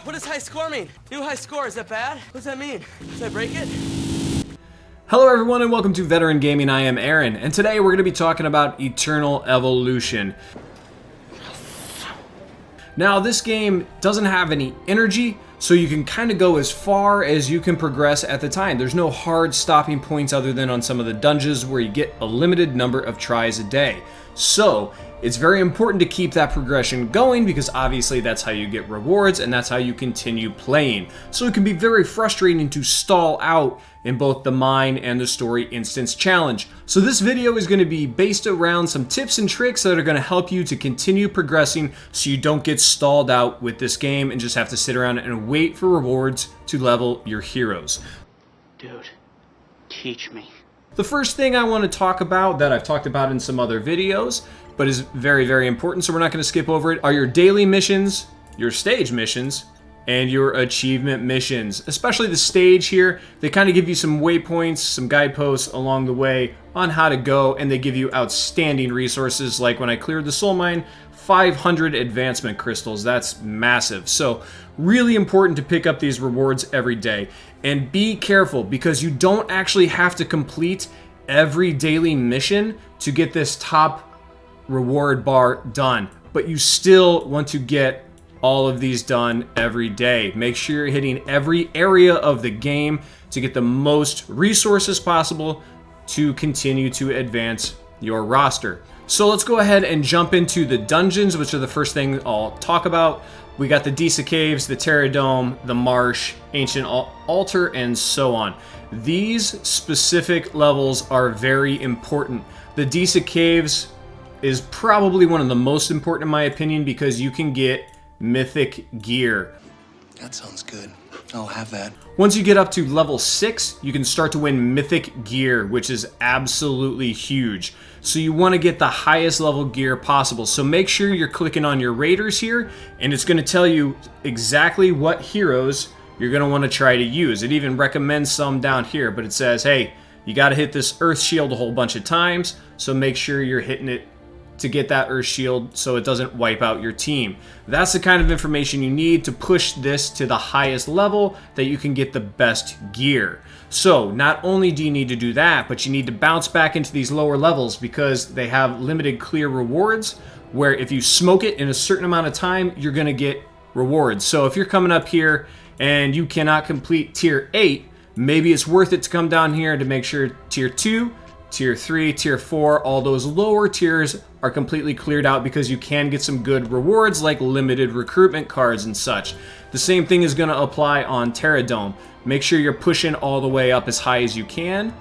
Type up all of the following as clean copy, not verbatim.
What does high score mean? New high score, is that bad? What does that mean? Did I break it? Hello everyone and welcome to Veteran Gaming. I am Aaron, and today we're going to be talking about Eternal Evolution. Now this game doesn't have any energy, so you can kind of go as far as you can progress at the time. There's no hard stopping points other than on some of the dungeons where you get a limited number of tries a day. So it's very important to keep that progression going because obviously that's how you get rewards and that's how you continue playing. So it can be very frustrating to stall out in both the mine and the story instance challenge. So this video is going to be based around some tips and tricks that are going to help you to continue progressing so you don't get stalled out with this game and just have to sit around and wait for rewards to level your heroes. Dude, teach me. The first thing I want to talk about that I've talked about in some other videos, but is very, very important, so we're not going to skip over it, are your daily missions, your stage missions, and your achievement missions. Especially the stage here, they kind of give you some waypoints, some guideposts along the way on how to go, and they give you outstanding resources, like when I cleared the soul mine, 500 advancement crystals. That's massive. So really important to pick up these rewards every day. And be careful, because you don't actually have to complete every daily mission to get this top reward bar done, but you still want to get all of these done every day. Make sure you're hitting every area of the game to get the most resources possible to continue to advance your roster. So let's go ahead and jump into the dungeons, which are the first thing I'll talk about. We got the Disa Caves, the Terra Dome, the Marsh, Ancient Altar, and so on. These specific levels are very important. The Disa Caves is probably one of the most important in my opinion because you can get mythic gear. That sounds good. I'll have that. Once you get up to level 6, you can start to win mythic gear, which is absolutely huge. So you want to get the highest level gear possible. So make sure you're clicking on your raiders here, and it's going to tell you exactly what heroes you're going to want to try to use. It even recommends some down here, but it says, hey, you got to hit this Earth Shield a whole bunch of times, so make sure you're hitting it to get that Earth Shield so it doesn't wipe out your team. That's the kind of information you need to push this to the highest level that you can get the best gear. So not only do you need to do that, but you need to bounce back into these lower levels because they have limited clear rewards where if you smoke it in a certain amount of time, you're gonna get rewards. So if you're coming up here and you cannot complete tier 8, maybe it's worth it to come down here to make sure tier 2, tier 3, tier 4, all those lower tiers are completely cleared out because you can get some good rewards like limited recruitment cards and such. The same thing is going to apply on Terra Dome. Make sure you're pushing all the way up as high as you can.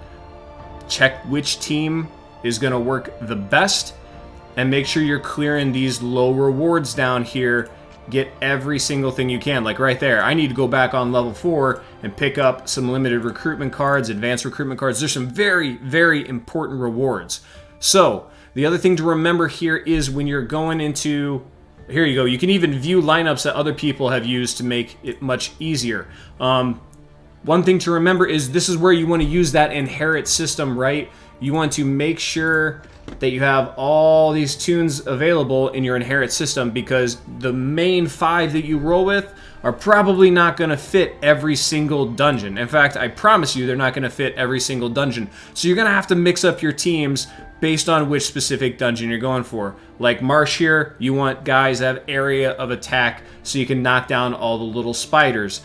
Check which team is going to work the best and make sure you're clearing these low rewards down here. Get every single thing you can. Like right there, I need to go back on level 4 and pick up some limited recruitment cards, advanced recruitment cards. There's some very, very important rewards. So the other thing to remember here is when you're going into, here you go, you can even view lineups that other people have used to make it much easier. One thing to remember is this is where you want to use that inherit system, right? You want to make sure that you have all these tunes available in your inherit system because the main 5 that you roll with are probably not going to fit every single dungeon. In fact, I promise you they're not going to fit every single dungeon. So you're going to have to mix up your teams based on which specific dungeon you're going for. Like Marsh here, you want guys that have area of attack so you can knock down all the little spiders.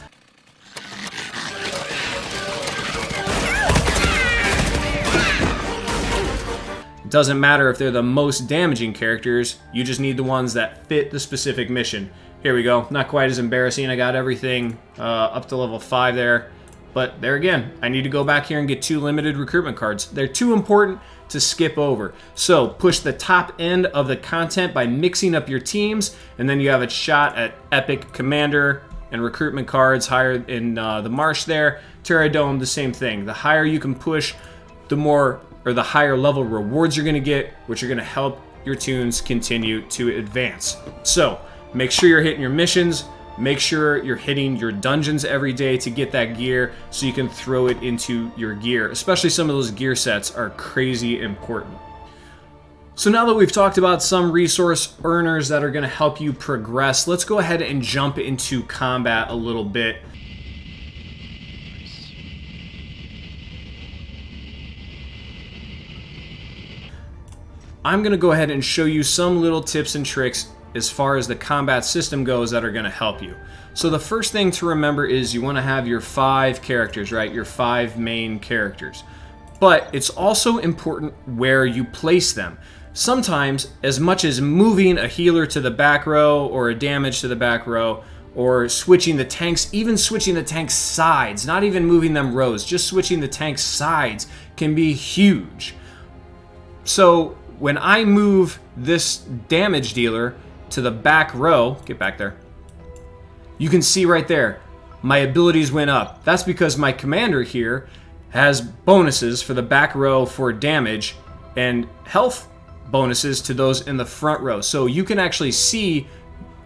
Doesn't matter if they're the most damaging characters, you just need the ones that fit the specific mission. Here we go, not quite as embarrassing. I got everything up to level 5 there, but there again, I need to go back here and get 2 limited recruitment cards. They're too important to skip over. So push the top end of the content by mixing up your teams, and then you have a shot at epic commander and recruitment cards higher in the Marsh there. Terra Dome, the same thing. The higher you can push, the more or the higher level rewards you're going to get, which are going to help your tunes continue to advance. So make sure you're hitting your missions, make sure you're hitting your dungeons every day to get that gear so you can throw it into your gear. Especially some of those gear sets are crazy important. So now that we've talked about some resource earners that are going to help you progress, let's go ahead and jump into combat a little bit. I'm going to go ahead and show you some little tips and tricks as far as the combat system goes that are going to help you. So the first thing to remember is you want to have your 5 characters, right? Your 5 main characters. But it's also important where you place them. Sometimes, as much as moving a healer to the back row or a damage to the back row, or switching the tanks, even switching the tank sides, not even moving them rows, just switching the tank sides can be huge. So when I move this damage dealer to the back row, get back there, you can see right there, my abilities went up. That's because my commander here has bonuses for the back row for damage and health bonuses to those in the front row. So you can actually see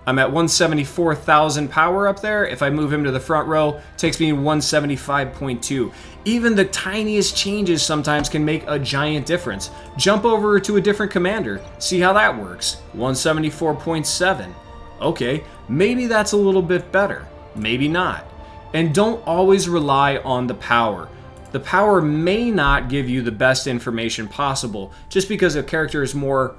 I'm at 174,000 power up there. If I move him to the front row, it takes me 175.2. Even the tiniest changes sometimes can make a giant difference. Jump over to a different commander. See how that works. 174.7. Okay, maybe that's a little bit better. Maybe not. And don't always rely on the power. The power may not give you the best information possible. Just because a character is more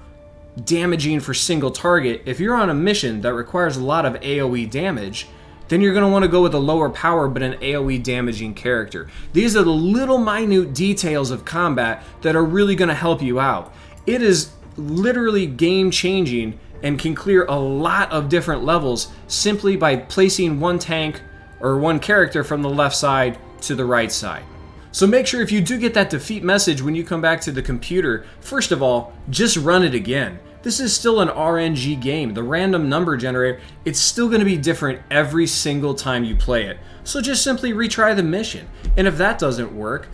damaging for single target, if you're on a mission that requires a lot of AoE damage, then you're going to want to go with a lower power but an AoE damaging character. These are the little minute details of combat that are really going to help you out. It is literally game changing and can clear a lot of different levels simply by placing one tank or one character from the left side to the right side. So make sure if you do get that defeat message when you come back to the computer, first of all, just run it again. This is still an RNG game. The random number generator, it's still going to be different every single time you play it. So just simply retry the mission. And if that doesn't work,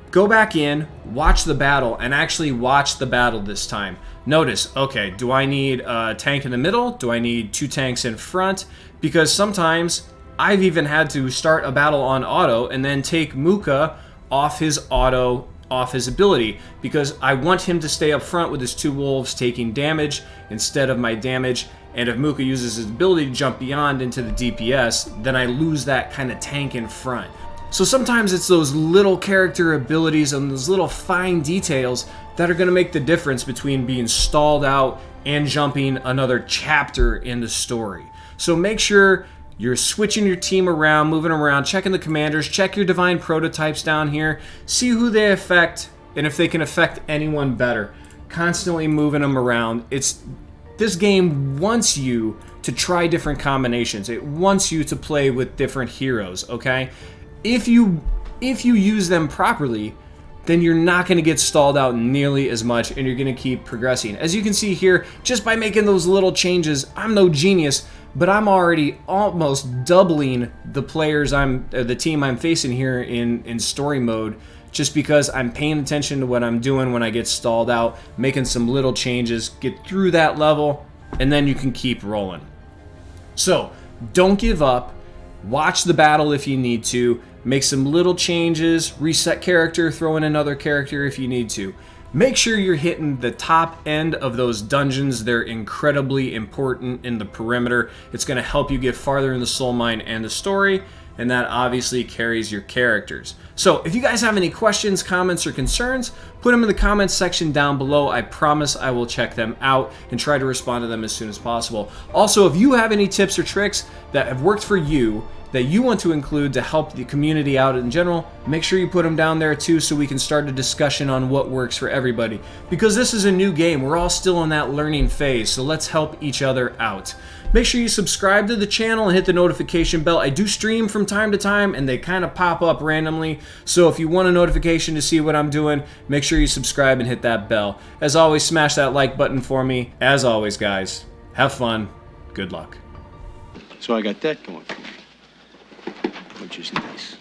go back in, watch the battle, and actually watch the battle this time. Notice, okay, do I need a tank in the middle? Do I need 2 tanks in front? Because sometimes I've even had to start a battle on auto and then take Muka off his auto, off his ability, because I want him to stay up front with his 2 wolves taking damage instead of my damage. And if Muka uses his ability to jump beyond into the DPS, then I lose that kind of tank in front. So sometimes it's those little character abilities and those little fine details that are going to make the difference between being stalled out and jumping another chapter in the story. So make sure you're switching your team around, moving around, checking the commanders, check your divine prototypes down here, see who they affect, and if they can affect anyone better. Constantly moving them around. This game wants you to try different combinations. It wants you to play with different heroes, okay? If you use them properly, then you're not going to get stalled out nearly as much and you're going to keep progressing. As you can see here, just by making those little changes, I'm no genius, but I'm already almost doubling the players the team I'm facing here in story mode, just because I'm paying attention to what I'm doing when I get stalled out, making some little changes, get through that level, and then you can keep rolling. So don't give up. Watch the battle if you need to. Make some little changes, reset character, throw in another character if you need to. Make sure you're hitting the top end of those dungeons. They're incredibly important in the perimeter. It's going to help you get farther in the soul mine and the story, and that obviously carries your characters. So if you guys have any questions, comments, or concerns, put them in the comments section down below. I promise I will check them out and try to respond to them as soon as possible. Also, if you have any tips or tricks that have worked for you that you want to include to help the community out in general, make sure you put them down there too so we can start a discussion on what works for everybody. Because this is a new game, we're all still in that learning phase, so let's help each other out. Make sure you subscribe to the channel and hit the notification bell. I do stream from time to time and they kind of pop up randomly, so if you want a notification to see what I'm doing, make sure you subscribe and hit that bell. As always, smash that like button for me. As always, guys, have fun, good luck. So I got that going for me, which is nice.